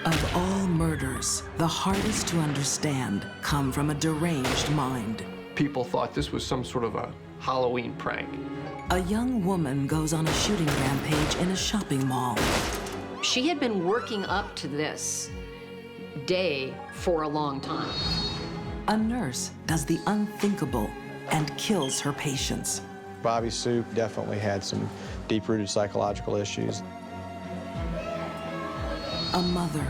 Of all murders, the hardest to understand come from a deranged mind. People thought this was some sort of a Halloween prank. A young woman goes on a shooting rampage in a shopping mall. She had been working up to this day for a long time. A nurse does the unthinkable and kills her patients. Bobby Sue definitely had some deep-rooted psychological issues. A mother,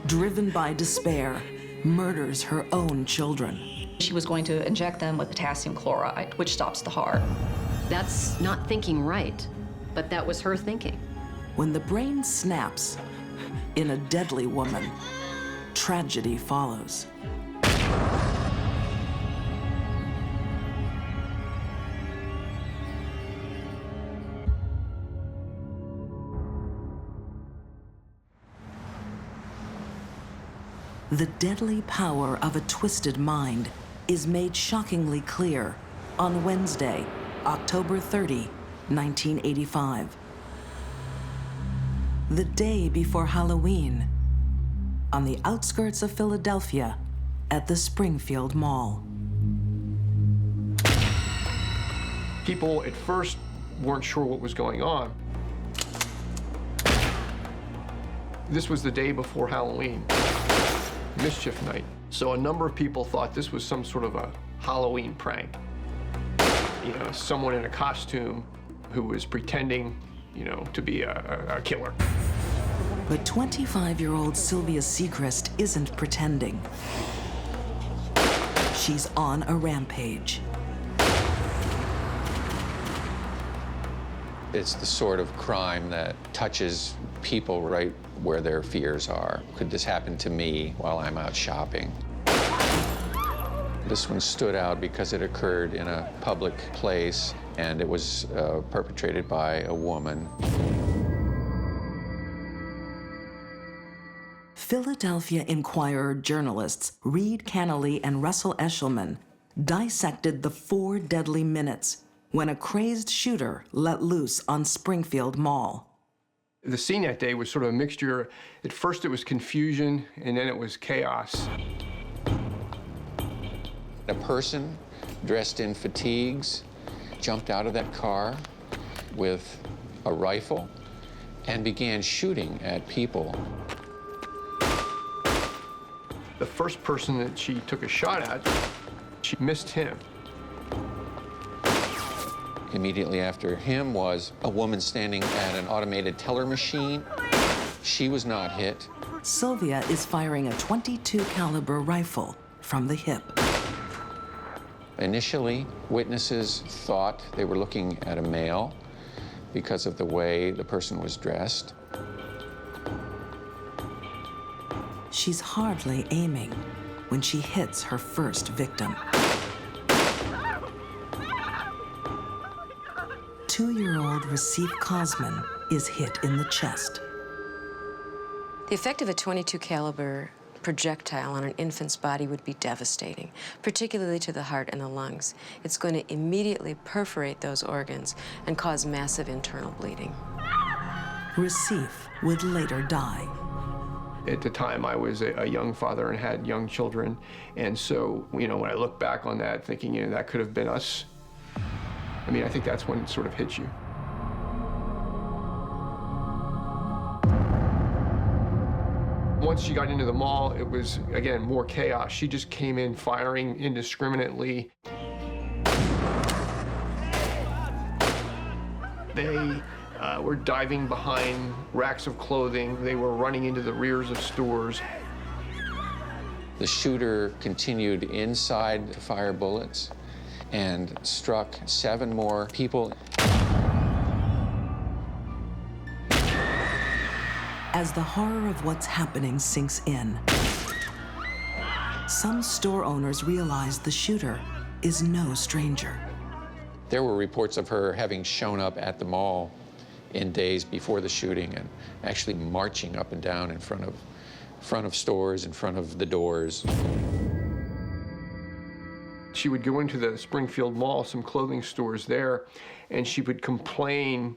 driven by despair, murders her own children. She was going to inject them with potassium chloride, which stops the heart. That's not thinking right, but that was her thinking. When the brain snaps in a deadly woman, tragedy follows. The deadly power of a twisted mind is made shockingly clear on Wednesday, October 30, 1985. The day before Halloween, on the outskirts of Philadelphia at the Springfield Mall. People at first weren't sure what was going on. This was the day before Halloween, mischief night. So a number of people thought this was some sort of a Halloween prank. You know, someone in a costume who was pretending, you know, to be a killer. But 25-year-old Sylvia Seegrist isn't pretending. She's on a rampage. It's the sort of crime that touches people right where their fears are. Could this happen to me while I'm out shopping? This one stood out because it occurred in a public place, and it was perpetrated by a woman. Philadelphia Inquirer journalists Reed Cannelly and Russell Eshelman dissected the 4 deadly minutes when a crazed shooter let loose on Springfield Mall. The scene that day was sort of a mixture. At first it was confusion, and then it was chaos. A person dressed in fatigues jumped out of that car with a rifle and began shooting at people. The first person that she took a shot at, she missed him. Immediately after him was a woman standing at an automated teller machine. She was not hit. Sylvia is firing a .22 caliber rifle from the hip. Initially, witnesses thought they were looking at a male because of the way the person was dressed. She's hardly aiming when she hits her first victim. 2-year-old Receive Cosman is hit in the chest. The effect of a .22 caliber projectile on an infant's body would be devastating, particularly to the heart and the lungs. It's going to immediately perforate those organs and cause massive internal bleeding. Receive would later die. At the time, I was a young father and had young children, and so, you know, when I look back on that, thinking, you know, that could have been us, I mean, I think that's when it sort of hits you. Once she got into the mall, it was, again, more chaos. She just came in firing indiscriminately. They were diving behind racks of clothing. They were running into the rears of stores. The shooter continued inside to fire bullets and struck 7 more people. As the horror of what's happening sinks in, some store owners realize the shooter is no stranger. There were reports of her having shown up at the mall in days before the shooting and actually marching up and down in front of stores, in front of the doors. She would go into the Springfield Mall, some clothing stores there, and she would complain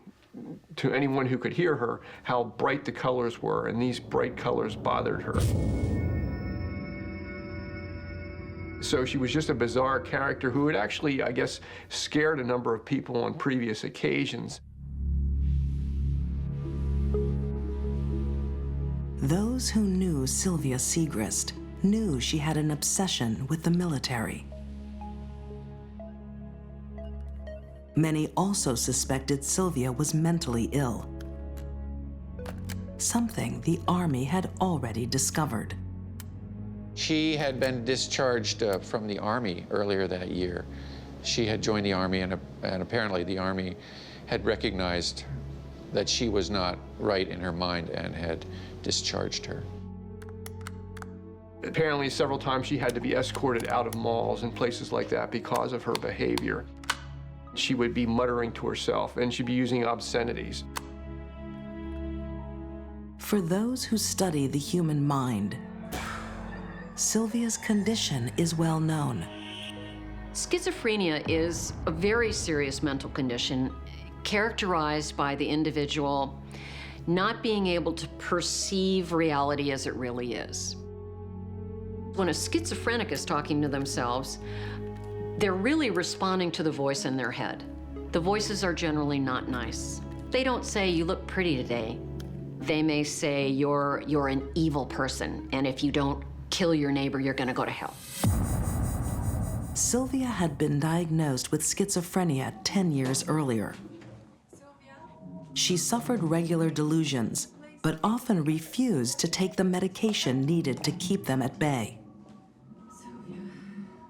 to anyone who could hear her how bright the colors were, and these bright colors bothered her. So she was just a bizarre character who had actually, I guess, scared a number of people on previous occasions. Those who knew Sylvia Seegrist knew she had an obsession with the military. Many also suspected Sylvia was mentally ill, something the Army had already discovered. She had been discharged from the Army earlier that year. She had joined the Army, and apparently the Army had recognized that she was not right in her mind and had discharged her. Apparently, several times she had to be escorted out of malls and places like that because of her behavior. She would be muttering to herself, and she'd be using obscenities. For those who study the human mind, Sylvia's condition is well known. Schizophrenia is a very serious mental condition characterized by the individual not being able to perceive reality as it really is. When a schizophrenic is talking to themselves, they're really responding to the voice in their head. The voices are generally not nice. They don't say, "You look pretty today." They may say, you're an evil person, and if you don't kill your neighbor, you're gonna go to hell. Sylvia had been diagnosed with schizophrenia 10 years earlier. She suffered regular delusions, but often refused to take the medication needed to keep them at bay.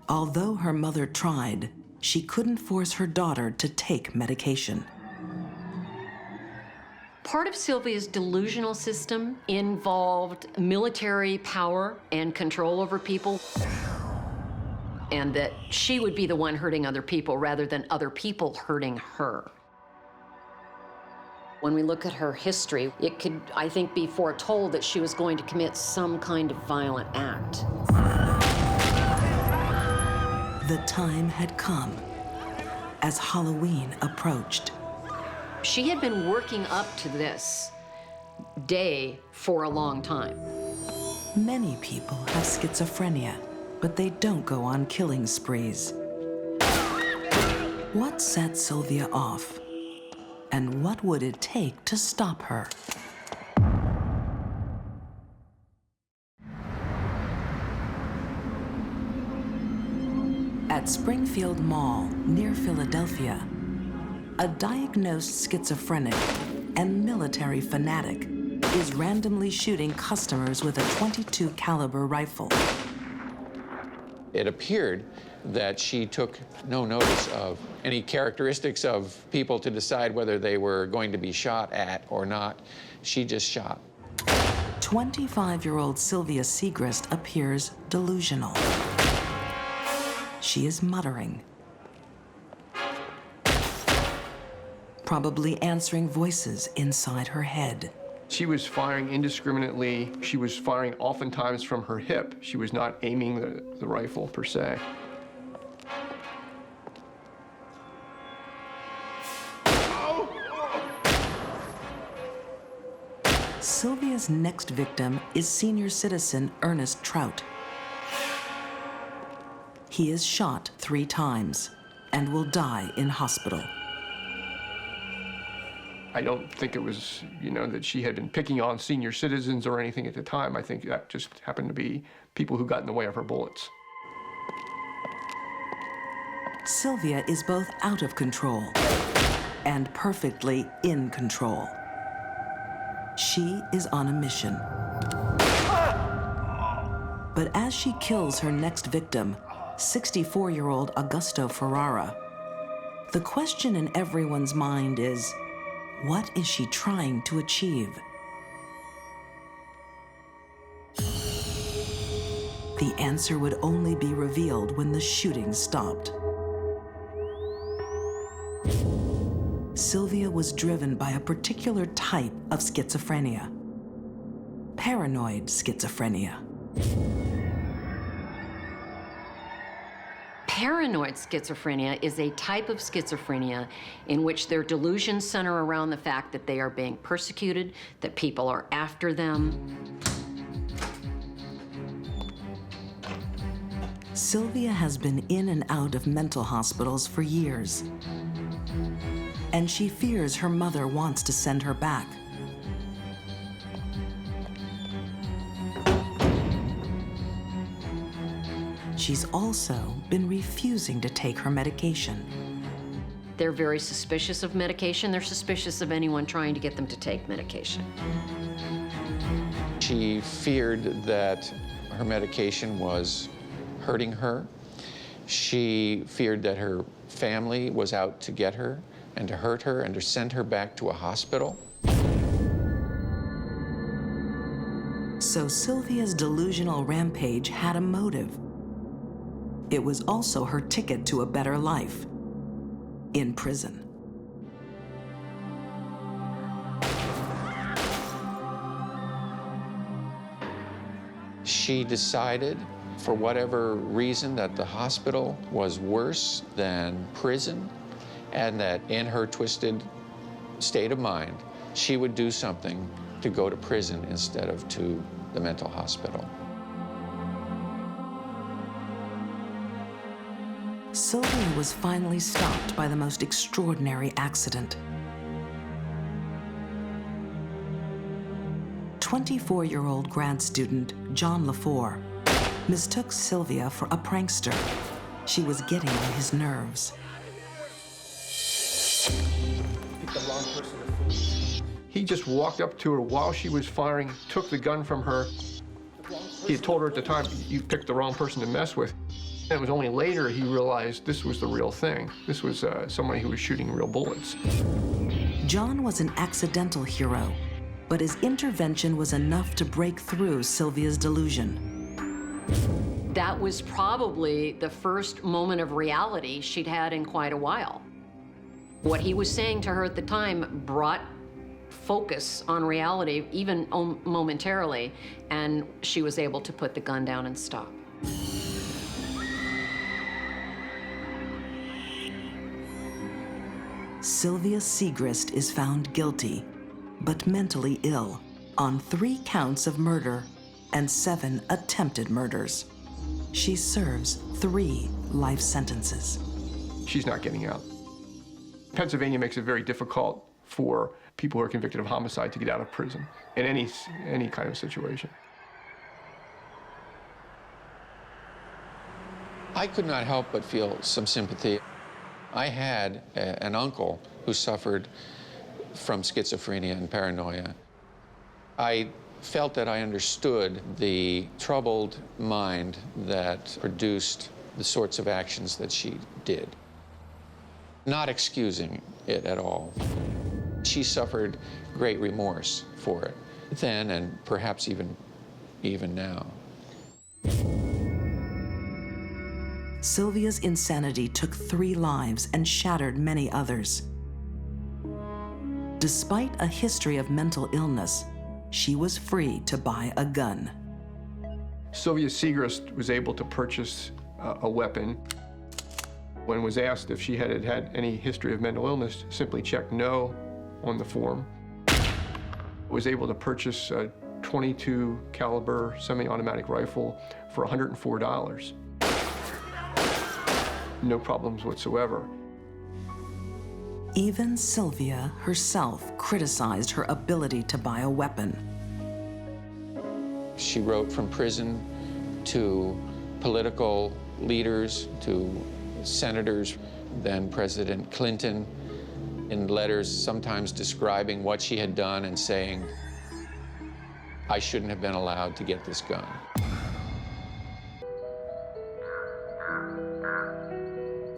Although her mother tried, she couldn't force her daughter to take medication. Part of Sylvia's delusional system involved military power and control over people, and that she would be the one hurting other people rather than other people hurting her. When we look at her history, it could, I think, be foretold that she was going to commit some kind of violent act. The time had come as Halloween approached. She had been working up to this day for a long time. Many people have schizophrenia, but they don't go on killing sprees. What set Sylvia off? And what would it take to stop her? At Springfield Mall, near Philadelphia, a diagnosed schizophrenic and military fanatic is randomly shooting customers with a .22 caliber rifle. It appeared that she took no notice of any characteristics of people to decide whether they were going to be shot at or not. She just shot. 25-year-old Sylvia Seegrist appears delusional. She is muttering, probably answering voices inside her head. She was firing indiscriminately. She was firing oftentimes from her hip. She was not aiming the rifle per se. Sylvia's next victim is senior citizen Ernest Trout. He is shot 3 times and will die in hospital. I don't think it was, that she had been picking on senior citizens or anything at the time. I think that just happened to be people who got in the way of her bullets. Sylvia is both out of control and perfectly in control. She is on a mission. But as she kills her next victim, 64-year-old Augusto Ferrara, the question in everyone's mind is, what is she trying to achieve? The answer would only be revealed when the shooting stopped. Sylvia was driven by a particular type of schizophrenia, paranoid schizophrenia. Paranoid schizophrenia is a type of schizophrenia in which their delusions center around the fact that they are being persecuted, that people are after them. Sylvia has been in and out of mental hospitals for years, and she fears her mother wants to send her back. She's also been refusing to take her medication. They're very suspicious of medication. They're suspicious of anyone trying to get them to take medication. She feared that her medication was hurting her. She feared that her family was out to get her and to hurt her and to send her back to a hospital. So Sylvia's delusional rampage had a motive. It was also her ticket to a better life in prison. She decided, for whatever reason, that the hospital was worse than prison, and that in her twisted state of mind, she would do something to go to prison instead of to the mental hospital. Sylvia was finally stopped by the most extraordinary accident. 24-year-old grad student John LaFour mistook Sylvia for a prankster. She was getting on his nerves. He just walked up to her while she was firing, took the gun from her. He had told her at the time, "You picked the wrong person to mess with." And it was only later he realized this was the real thing. This was somebody who was shooting real bullets. John was an accidental hero, but his intervention was enough to break through Sylvia's delusion. That was probably the first moment of reality she'd had in quite a while. What he was saying to her at the time brought focus on reality, even momentarily, and she was able to put the gun down and stop. Sylvia Seegrist is found guilty, but mentally ill, on 3 counts of murder and 7 attempted murders. She serves 3 life sentences. She's not getting out. Pennsylvania makes it very difficult for people who are convicted of homicide to get out of prison in any kind of situation. I could not help but feel some sympathy. I had an uncle who suffered from schizophrenia and paranoia. I felt that I understood the troubled mind that produced the sorts of actions that she did, not excusing it at all. She suffered great remorse for it then, and perhaps even now. Sylvia's insanity took 3 lives and shattered many others. Despite a history of mental illness, she was free to buy a gun. Sylvia Seegrist was able to purchase a weapon. When was asked if she had had any history of mental illness, simply checked no on the form. Was able to purchase a .22 caliber semi-automatic rifle for $104. No problems whatsoever. Even Sylvia herself criticized her ability to buy a weapon. She wrote from prison to political leaders, to senators, then President Clinton, in letters sometimes describing what she had done and saying, "I shouldn't have been allowed to get this gun."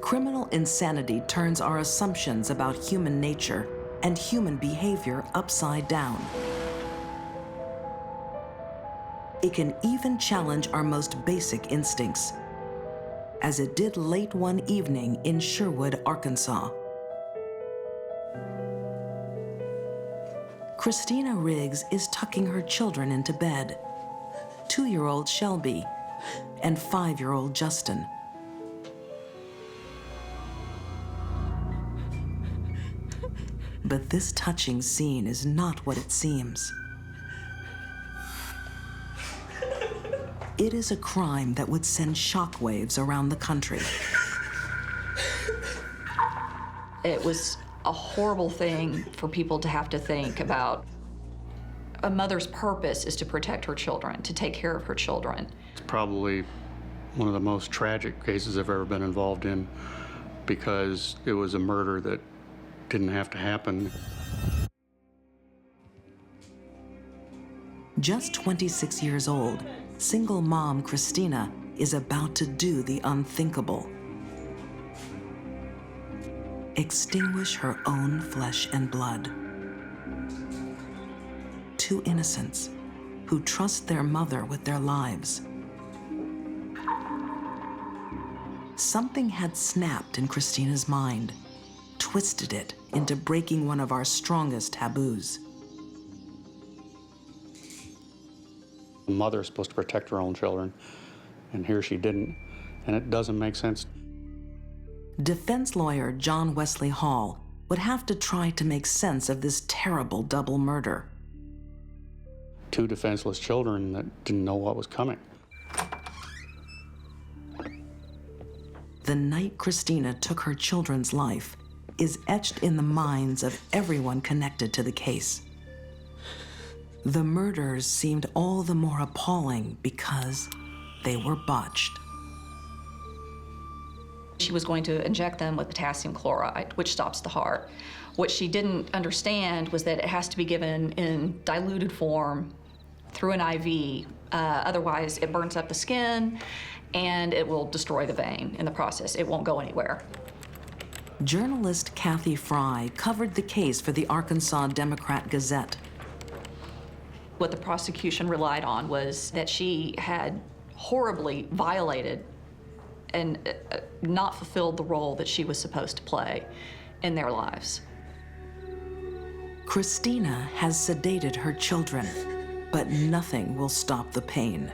Criminal insanity turns our assumptions about human nature and human behavior upside down. It can even challenge our most basic instincts, as it did late one evening in Sherwood, Arkansas. Christina Riggs is tucking her children into bed, 2-year-old Shelby and 5-year-old Justin. But this touching scene is not what it seems. It is a crime that would send shockwaves around the country. It was a horrible thing for people to have to think about. A mother's purpose is to protect her children, to take care of her children. It's probably one of the most tragic cases I've ever been involved in because it was a murder that didn't have to happen. Just 26 years old, single mom Christina is about to do the unthinkable. Extinguish her own flesh and blood. Two innocents who trust their mother with their lives. Something had snapped in Christina's mind, twisted it into breaking one of our strongest taboos. The mother is supposed to protect her own children, and here she didn't, and it doesn't make sense. Defense lawyer John Wesley Hall would have to try to make sense of this terrible double murder. Two defenseless children that didn't know what was coming. The night Christina took her children's life is etched in the minds of everyone connected to the case. The murders seemed all the more appalling because they were botched. She was going to inject them with potassium chloride, which stops the heart. What she didn't understand was that it has to be given in diluted form through an IV. Otherwise, it burns up the skin and it will destroy the vein in the process. It won't go anywhere. Journalist Kathy Fry covered the case for the Arkansas Democrat-Gazette. What the prosecution relied on was that she had horribly violated and not fulfilled the role that she was supposed to play in their lives. Christina has sedated her children, but nothing will stop the pain.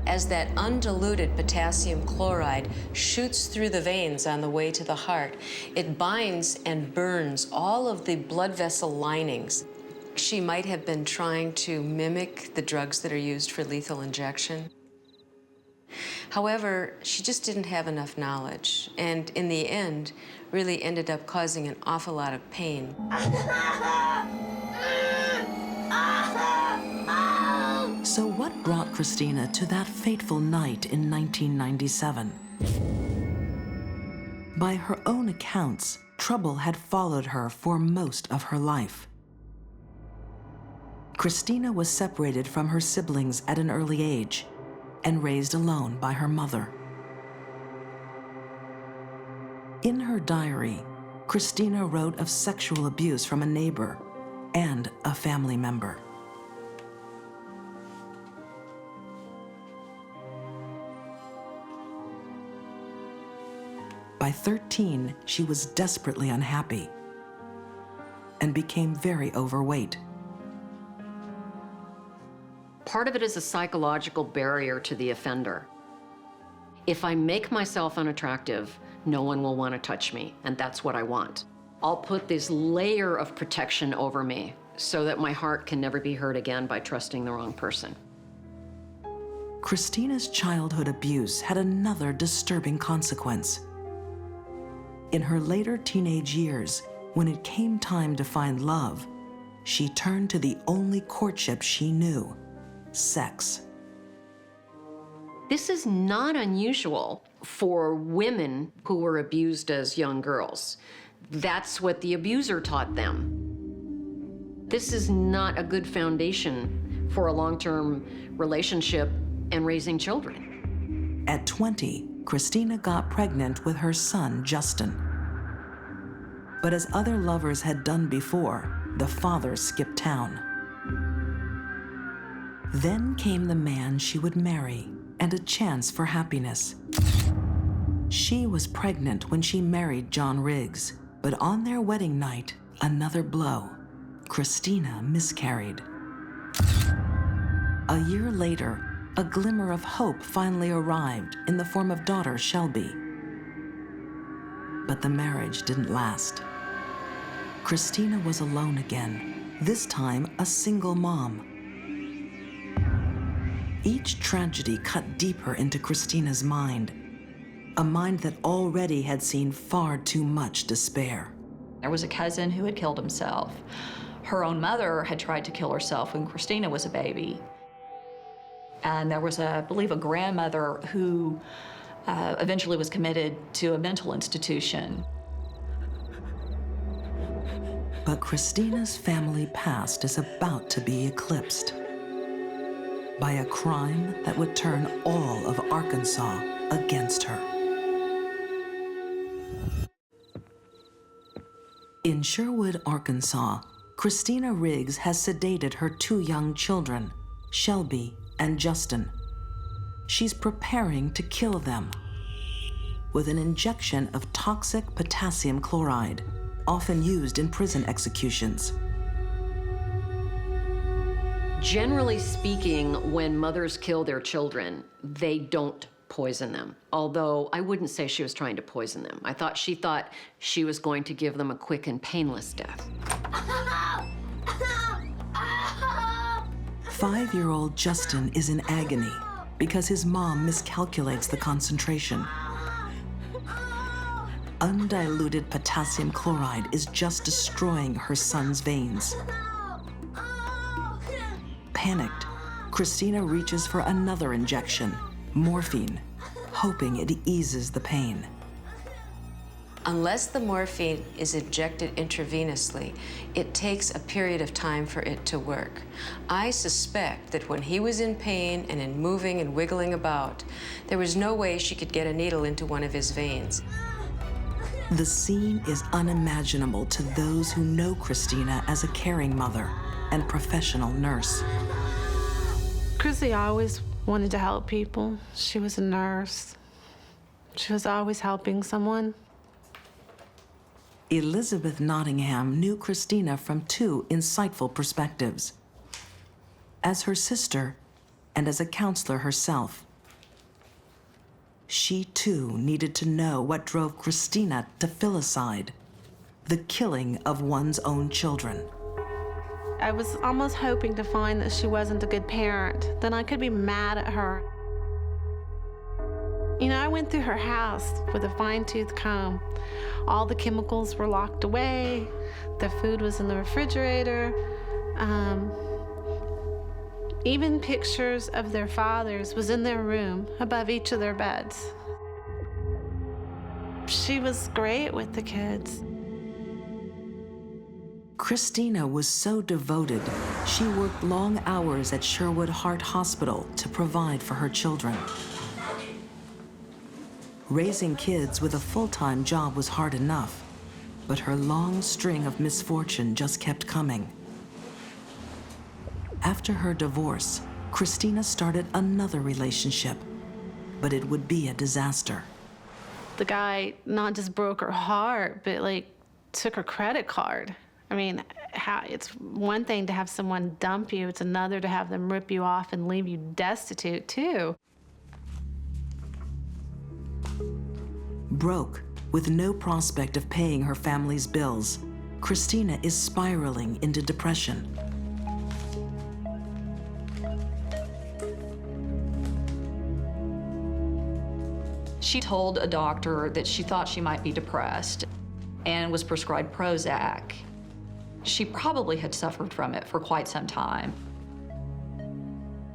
As that undiluted potassium chloride shoots through the veins on the way to the heart, it binds and burns all of the blood vessel linings. She might have been trying to mimic the drugs that are used for lethal injection. However, she just didn't have enough knowledge, and in the end, really ended up causing an awful lot of pain. So what brought Christina to that fateful night in 1997? By her own accounts, trouble had followed her for most of her life. Christina was separated from her siblings at an early age and raised alone by her mother. In her diary, Christina wrote of sexual abuse from a neighbor and a family member. By 13, she was desperately unhappy and became very overweight. Part of it is a psychological barrier to the offender. If I make myself unattractive, no one will want to touch me, and that's what I want. I'll put this layer of protection over me so that my heart can never be hurt again by trusting the wrong person. Christina's childhood abuse had another disturbing consequence. In her later teenage years, when it came time to find love, she turned to the only courtship she knew: sex. This is not unusual for women who were abused as young girls. That's what the abuser taught them. This is not a good foundation for a long-term relationship and raising children. At 20, Christina got pregnant with her son, Justin. But as other lovers had done before, the father skipped town. Then came the man she would marry and a chance for happiness. She was pregnant when she married John Riggs, but on their wedding night, another blow. Christina miscarried. A year later, a glimmer of hope finally arrived in the form of daughter Shelby. But the marriage didn't last. Christina was alone again, this time a single mom. Each tragedy cut deeper into Christina's mind, a mind that already had seen far too much despair. There was a cousin who had killed himself. Her own mother had tried to kill herself when Christina was a baby. And there was, I believe, a grandmother who eventually was committed to a mental institution. But Christina's family past is about to be eclipsed by a crime that would turn all of Arkansas against her. In Sherwood, Arkansas, Christina Riggs has sedated her two young children, Shelby and Justin. She's preparing to kill them with an injection of toxic potassium chloride, often used in prison executions. Generally speaking, when mothers kill their children, they don't poison them. Although I wouldn't say she was trying to poison them. She thought she was going to give them a quick and painless death. 5-year-old Justin is in agony because his mom miscalculates the concentration. Undiluted potassium chloride is just destroying her son's veins. Panicked, Christina reaches for another injection, morphine, hoping it eases the pain. Unless the morphine is injected intravenously, it takes a period of time for it to work. I suspect that when he was in pain and in moving and wiggling about, there was no way she could get a needle into one of his veins. The scene is unimaginable to those who know Christina as a caring mother and professional nurse. Chrissy always wanted to help people. She was a nurse. She was always helping someone. Elizabeth Nottingham knew Christina from two insightful perspectives. As her sister and as a counselor herself. She too needed to know what drove Christina to filicide, the killing of one's own children. I was almost hoping to find that she wasn't a good parent, then I could be mad at her. You know, I went through her house with a fine-tooth comb. All the chemicals were locked away. The food was in the refrigerator. Even pictures of their fathers was in their room above each of their beds. She was great with the kids. Christina was so devoted, she worked long hours at Sherwood Heart Hospital to provide for her children. Raising kids with a full-time job was hard enough, but her long string of misfortune just kept coming. After her divorce, Christina started another relationship, but it would be a disaster. The guy not just broke her heart, but took her credit card. I mean, it's one thing to have someone dump you, it's another to have them rip you off and leave you destitute, too. Broke, with no prospect of paying her family's bills, Christina is spiraling into depression. She told a doctor that she thought she might be depressed and was prescribed Prozac. She probably had suffered from it for quite some time.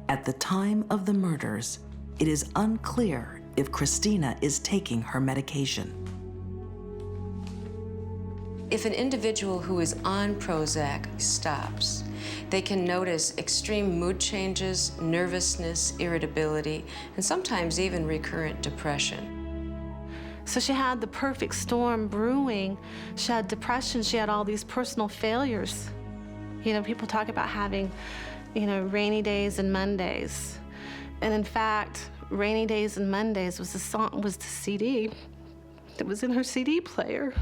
At the time of the murders, it is unclear if Christina is taking her medication. If an individual who is on Prozac stops, they can notice extreme mood changes, nervousness, irritability, and sometimes even recurrent depression. So she had the perfect storm brewing. She had depression, she had all these personal failures. You know, people talk about having, rainy days and Mondays. And in fact, Rainy Days and Mondays was the CD that was in her CD player.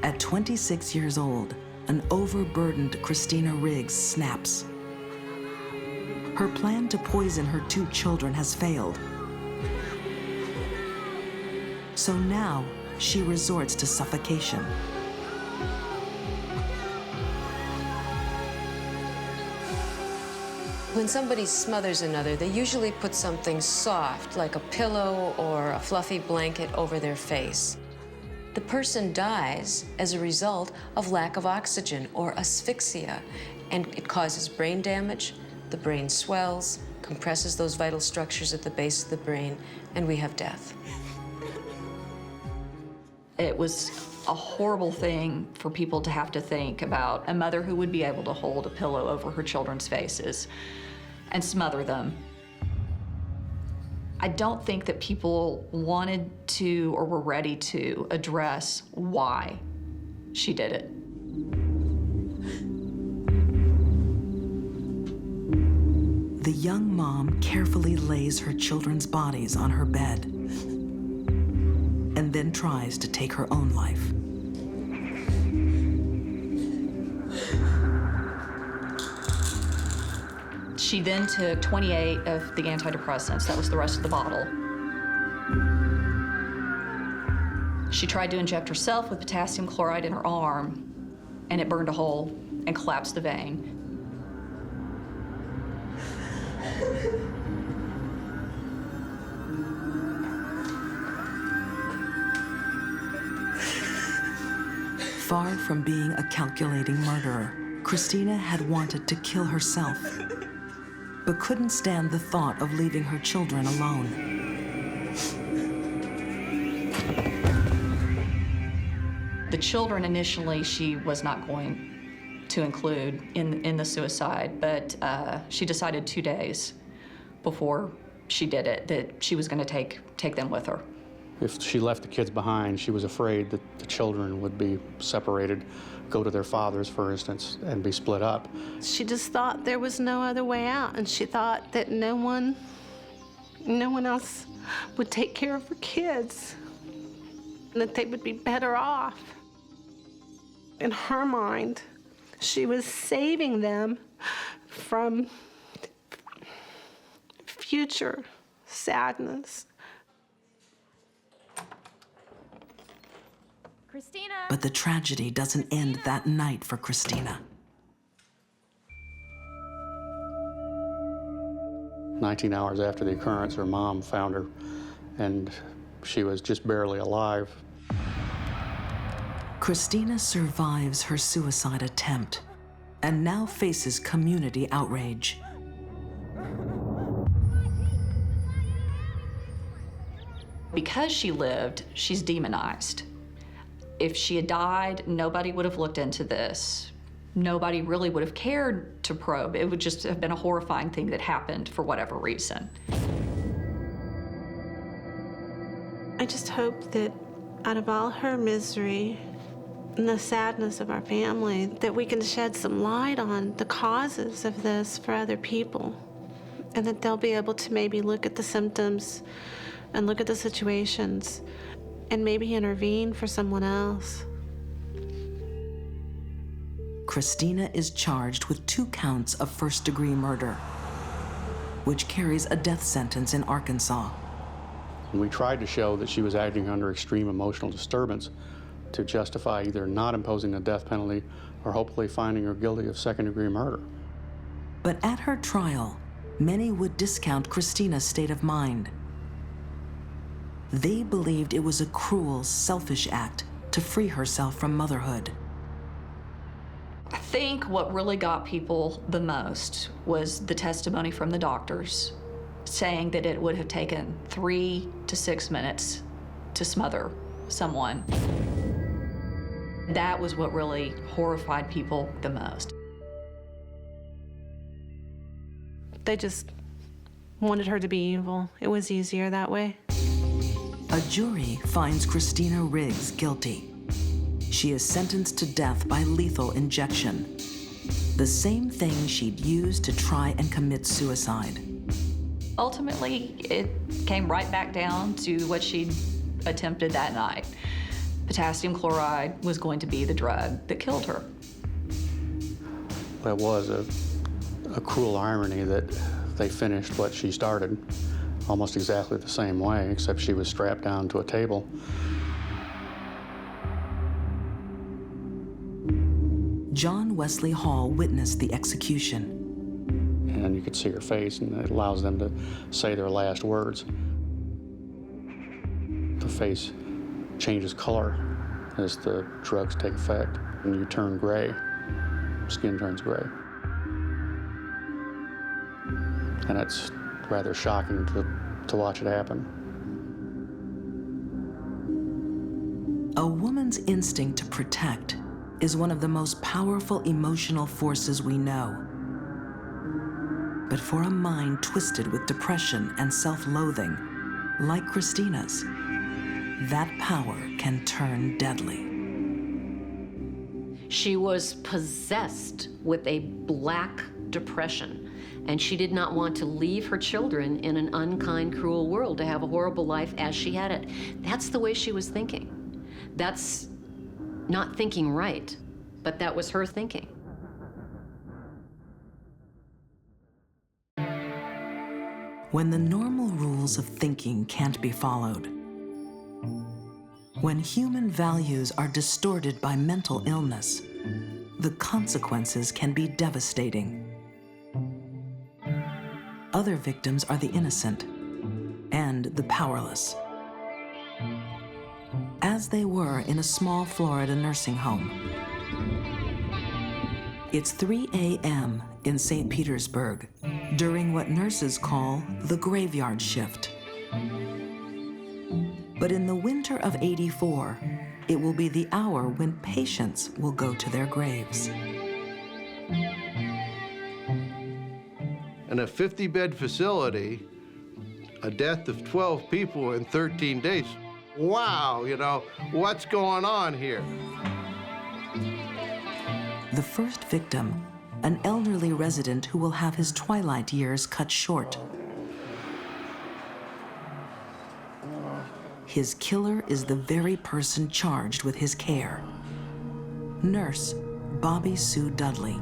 At 26 years old, an overburdened Christina Riggs snaps. Her plan to poison her two children has failed. So now, she resorts to suffocation. When somebody smothers another, they usually put something soft, like a pillow or a fluffy blanket, over their face. The person dies as a result of lack of oxygen or asphyxia, and it causes brain damage. The brain swells, compresses those vital structures at the base of the brain, and we have death. It was a horrible thing for people to have to think about a mother who would be able to hold a pillow over her children's faces and smother them. I don't think that people wanted to or were ready to address why she did it. The young mom carefully lays her children's bodies on her bed and then tries to take her own life. She then took 28 of the antidepressants. That was the rest of the bottle. She tried to inject herself with potassium chloride in her arm, and it burned a hole and collapsed the vein. Far from being a calculating murderer, Christina had wanted to kill herself, but couldn't stand the thought of leaving her children alone. The children initially she was not going to include in the suicide, but she decided 2 days before she did it that she was going to take them with her. If she left the kids behind, she was afraid that the children would be separated, go to their fathers, for instance, and be split up. She just thought there was no other way out, and she thought that no one else would take care of her kids, and that they would be better off. In her mind, she was saving them from future sadness. Christina! But the tragedy doesn't end that night for Christina. 19 hours after the occurrence, her mom found her, and she was just barely alive. Christina survives her suicide attempt and now faces community outrage. Because she lived, she's demonized. If she had died, nobody would have looked into this. Nobody really would have cared to probe. It would just have been a horrifying thing that happened for whatever reason. I just hope that out of all her misery and the sadness of our family, that we can shed some light on the causes of this for other people, and that they'll be able to maybe look at the symptoms and look at the situations and maybe intervene for someone else. Christina is charged with 2 counts of first-degree murder, which carries a death sentence in Arkansas. We tried to show that she was acting under extreme emotional disturbance to justify either not imposing the death penalty or hopefully finding her guilty of second-degree murder. But at her trial, many would discount Christina's state of mind. They believed it was a cruel, selfish act to free herself from motherhood. I think what really got people the most was the testimony from the doctors saying that it would have taken 3 to 6 minutes to smother someone. That was what really horrified people the most. They just wanted her to be evil. It was easier that way. A jury finds Christina Riggs guilty. She is sentenced to death by lethal injection, the same thing she'd used to try and commit suicide. Ultimately, it came right back down to what she'd attempted that night. Potassium chloride was going to be the drug that killed her. That was a cruel irony that they finished what she started almost exactly the same way, except she was strapped down to a table. John Wesley Hall witnessed the execution. And you could see her face, and it allows them to say their last words. The face changes color as the drugs take effect, and you turn gray. Skin turns gray. And it's rather shocking to watch it happen. A woman's instinct to protect is one of the most powerful emotional forces we know. But for a mind twisted with depression and self-loathing, like Christina's, that power can turn deadly. She was possessed with a black depression, and she did not want to leave her children in an unkind, cruel world to have a horrible life as she had it. That's the way she was thinking. That's not thinking right, but that was her thinking. When the normal rules of thinking can't be followed, when human values are distorted by mental illness, the consequences can be devastating. Other victims are the innocent and the powerless, as they were in a small Florida nursing home. It's 3 a.m. in St. Petersburg, during what nurses call the graveyard shift. But in the winter of '84, it will be the hour when patients will go to their graves. In a 50-bed facility, a death of 12 people in 13 days. Wow, you know, what's going on here? The first victim, an elderly resident who will have his twilight years cut short. His killer is the very person charged with his care. Nurse Bobby Sue Dudley.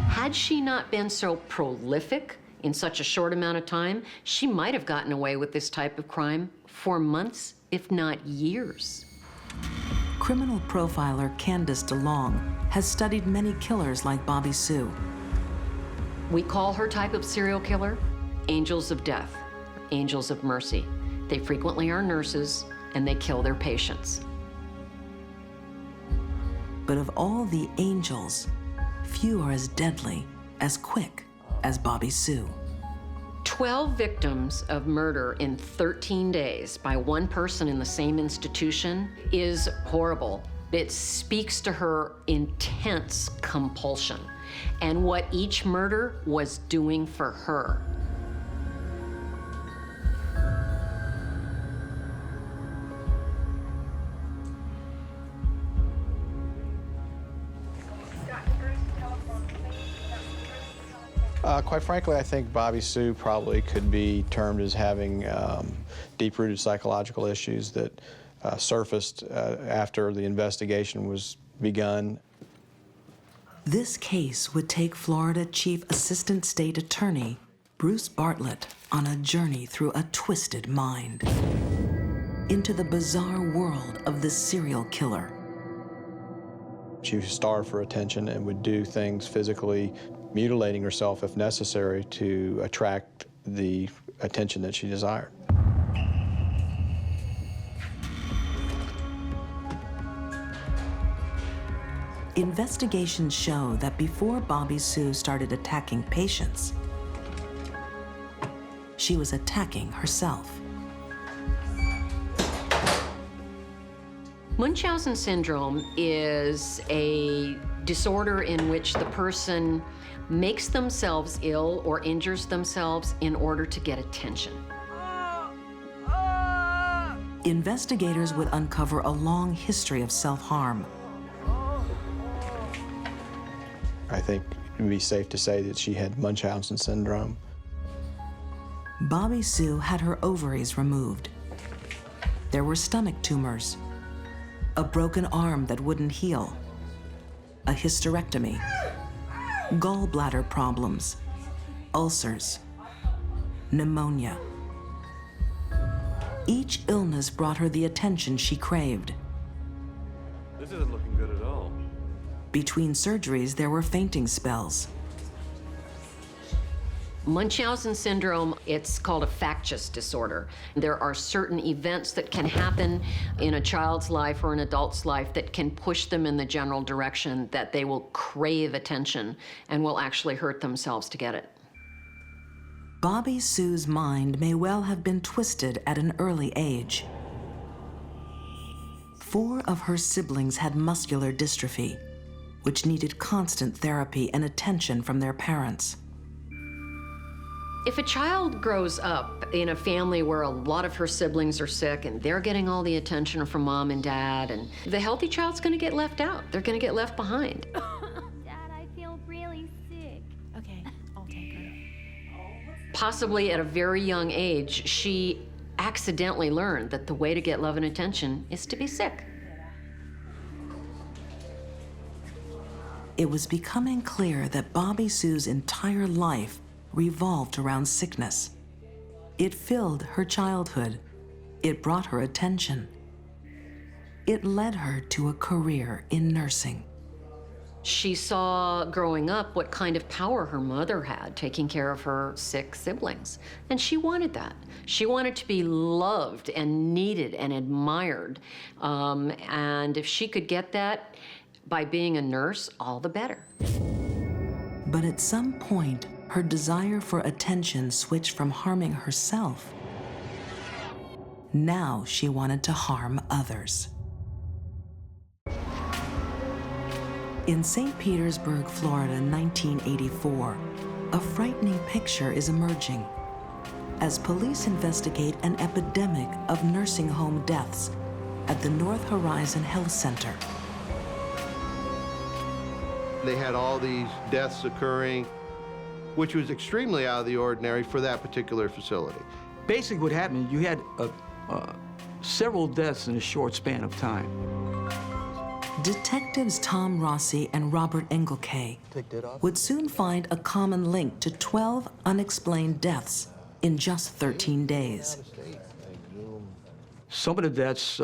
Had she not been so prolific in such a short amount of time, she might have gotten away with this type of crime for months, if not years. Criminal profiler Candace DeLong has studied many killers like Bobby Sue. We call her type of serial killer angels of death, angels of mercy. They frequently are nurses, and they kill their patients. But of all the angels, few are as deadly, as quick as Bobby Sue. 12 victims of murder in 13 days by one person in the same institution is horrible. It speaks to her intense compulsion and what each murder was doing for her. Quite frankly, I think Bobby Sue probably could be termed as having deep-rooted psychological issues that surfaced after the investigation was begun. This case would take Florida Chief Assistant State Attorney Bruce Bartlett on a journey through a twisted mind into the bizarre world of the serial killer. She was starved for attention and would do things physically, mutilating herself if necessary to attract the attention that she desired. Investigations show that before Bobby Sue started attacking patients, she was attacking herself. Munchausen syndrome is a disorder in which the person makes themselves ill or injures themselves in order to get attention. Investigators would uncover a long history of self-harm. I think it would be safe to say that she had Munchausen syndrome. Bobby Sue had her ovaries removed. There were stomach tumors, a broken arm that wouldn't heal, a hysterectomy, gallbladder problems, ulcers, pneumonia. Each illness brought her the attention she craved. This isn't looking good at all. Between surgeries, there were fainting spells. Munchausen syndrome, it's called a factious disorder. There are certain events that can happen in a child's life or an adult's life that can push them in the general direction that they will crave attention and will actually hurt themselves to get it. Bobby Sue's mind may well have been twisted at an early age. 4 of her siblings had muscular dystrophy, which needed constant therapy and attention from their parents. If a child grows up in a family where a lot of her siblings are sick and they're getting all the attention from mom and dad, and the healthy child's going to get left out. They're going to get left behind. Dad, I feel really sick. Okay, I'll take her. Possibly at a very young age, she accidentally learned that the way to get love and attention is to be sick. It was becoming clear that Bobby Sue's entire life revolved around sickness. It filled her childhood. It brought her attention. It led her to a career in nursing. She saw growing up what kind of power her mother had taking care of her sick siblings. And she wanted that. She wanted to be loved and needed and admired. And if she could get that by being a nurse, all the better. But at some point, her desire for attention switched from harming herself. Now she wanted to harm others. In St. Petersburg, Florida, 1984, a frightening picture is emerging as police investigate an epidemic of nursing home deaths at the North Horizon Health Center. They had all these deaths occurring, which was extremely out of the ordinary for that particular facility. Basically what happened, you had several deaths in a short span of time. Detectives Tom Rossi and Robert Engelke would soon find a common link to 12 unexplained deaths in just 13 days. Some of the deaths,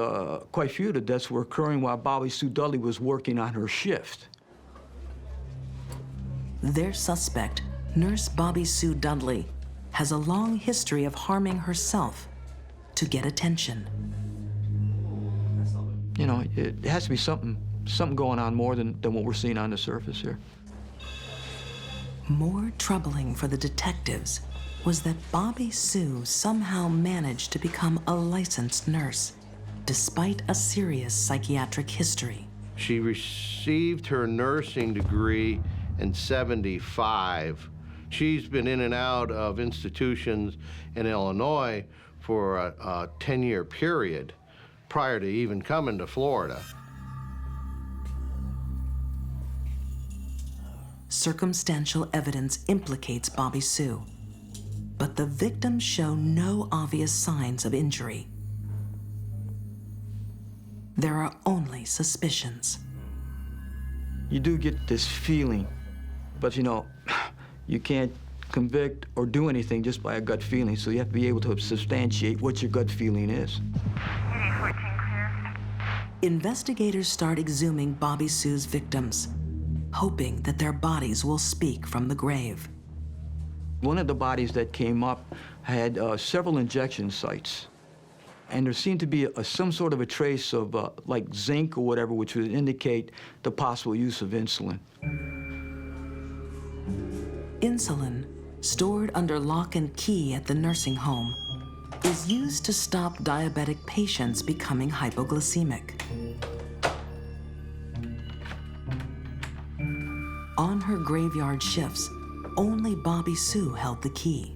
quite a few of the deaths were occurring while Bobby Sue Dudley was working on her shift. Their suspect, Nurse Bobby Sue Dudley, has a long history of harming herself to get attention. You know, it has to be something going on more than what we're seeing on the surface here. More troubling for the detectives was that Bobby Sue somehow managed to become a licensed nurse, despite a serious psychiatric history. She received her nursing degree in '75. She's been in and out of institutions in Illinois for a 10-year period prior to even coming to Florida. Circumstantial evidence implicates Bobby Sue, but the victims show no obvious signs of injury. There are only suspicions. You do get this feeling, but you know, you can't convict or do anything just by a gut feeling, so you have to be able to substantiate what your gut feeling is. Investigators start exhuming Bobby Sue's victims, hoping that their bodies will speak from the grave. One of the bodies that came up had several injection sites, and there seemed to be some sort of a trace of like zinc or whatever, which would indicate the possible use of insulin. Insulin, stored under lock and key at the nursing home, is used to stop diabetic patients becoming hypoglycemic. On her graveyard shifts, only Bobby Sue held the key.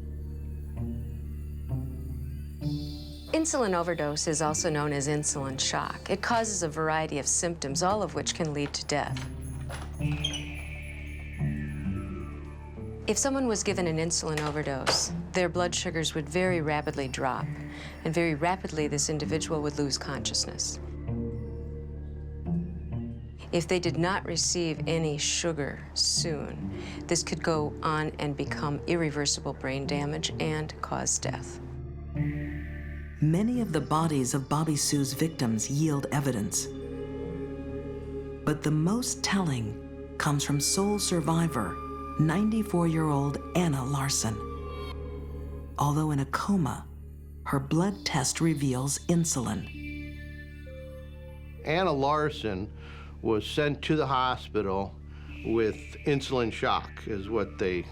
Insulin overdose is also known as insulin shock. It causes a variety of symptoms, all of which can lead to death. If someone was given an insulin overdose, their blood sugars would very rapidly drop, and very rapidly this individual would lose consciousness. If they did not receive any sugar soon, this could go on and become irreversible brain damage and cause death. Many of the bodies of Bobby Sue's victims yield evidence. But the most telling comes from sole survivor, 94-year-old Anna Larson. Although in a coma, her blood test reveals insulin. Anna Larson was sent to the hospital with insulin shock, is what they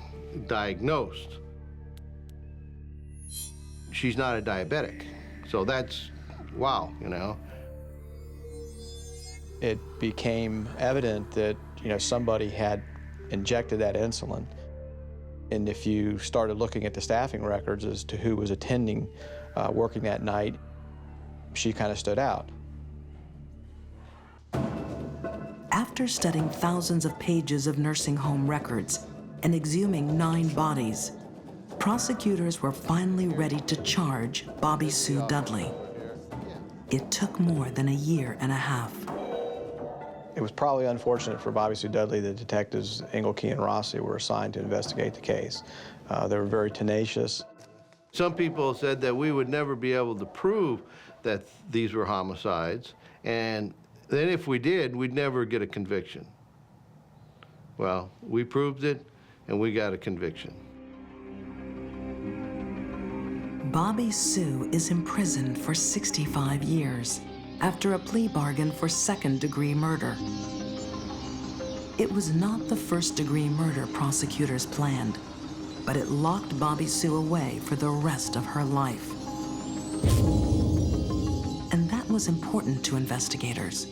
diagnosed. She's not a diabetic, so that's, wow, you know. It became evident that, somebody had injected that insulin. And if you started looking at the staffing records as to who was attending, working that night, she kind of stood out. After studying thousands of pages of nursing home records and exhuming 9 bodies, prosecutors were finally ready to charge Bobby Sue Dudley. It took more than a year and a half. It was probably unfortunate for Bobby Sue Dudley that detectives Engelke and Rossi were assigned to investigate the case. They were very tenacious. Some people said that we would never be able to prove that these were homicides, and then if we did, we'd never get a conviction. Well, we proved it, and we got a conviction. Bobby Sue is imprisoned for 65 years after a plea bargain for second-degree murder. It was not the first-degree murder prosecutors planned, but it locked Bobby Sue away for the rest of her life. And that was important to investigators.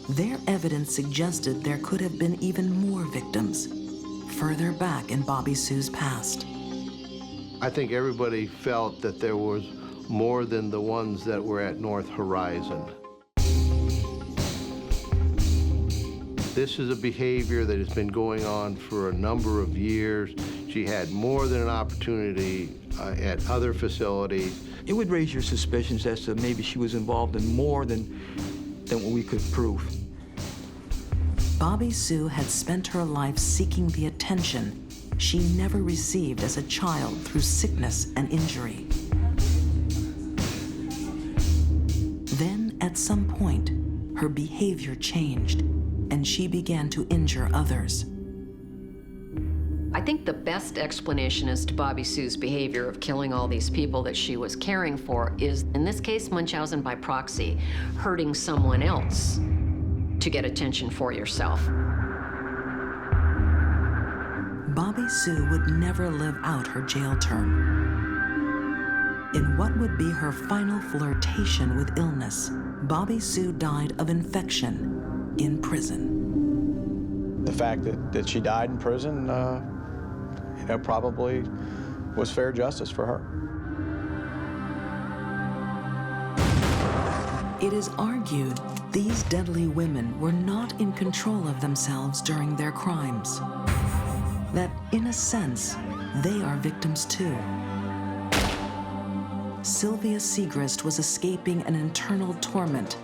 Their evidence suggested there could have been even more victims further back in Bobby Sue's past. I think everybody felt that there was more than the ones that were at North Horizon. This is a behavior that has been going on for a number of years. She had more than an opportunity at other facilities. It would raise your suspicions as to maybe she was involved in more than what we could prove. Bobby Sue had spent her life seeking the attention she never received as a child through sickness and injury. Then, at some point, her behavior changed, and she began to injure others. I think the best explanation as to Bobby Sue's behavior of killing all these people that she was caring for is, in this case, Munchausen by proxy, hurting someone else to get attention for yourself. Bobby Sue would never live out her jail term. In what would be her final flirtation with illness, Bobby Sue died of infection in prison. The fact that she died in prison, probably was fair justice for her. It is argued these deadly women were not in control of themselves during their crimes. That, in a sense, they are victims too. Sylvia Seegrist was escaping an internal torment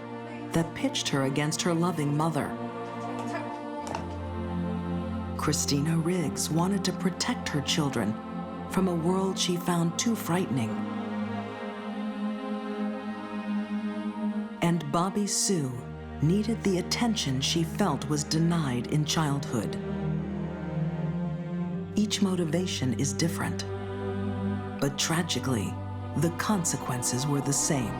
that pitched her against her loving mother. Christina Riggs wanted to protect her children from a world she found too frightening. And Bobby Sue needed the attention she felt was denied in childhood. Each motivation is different, but tragically, the consequences were the same.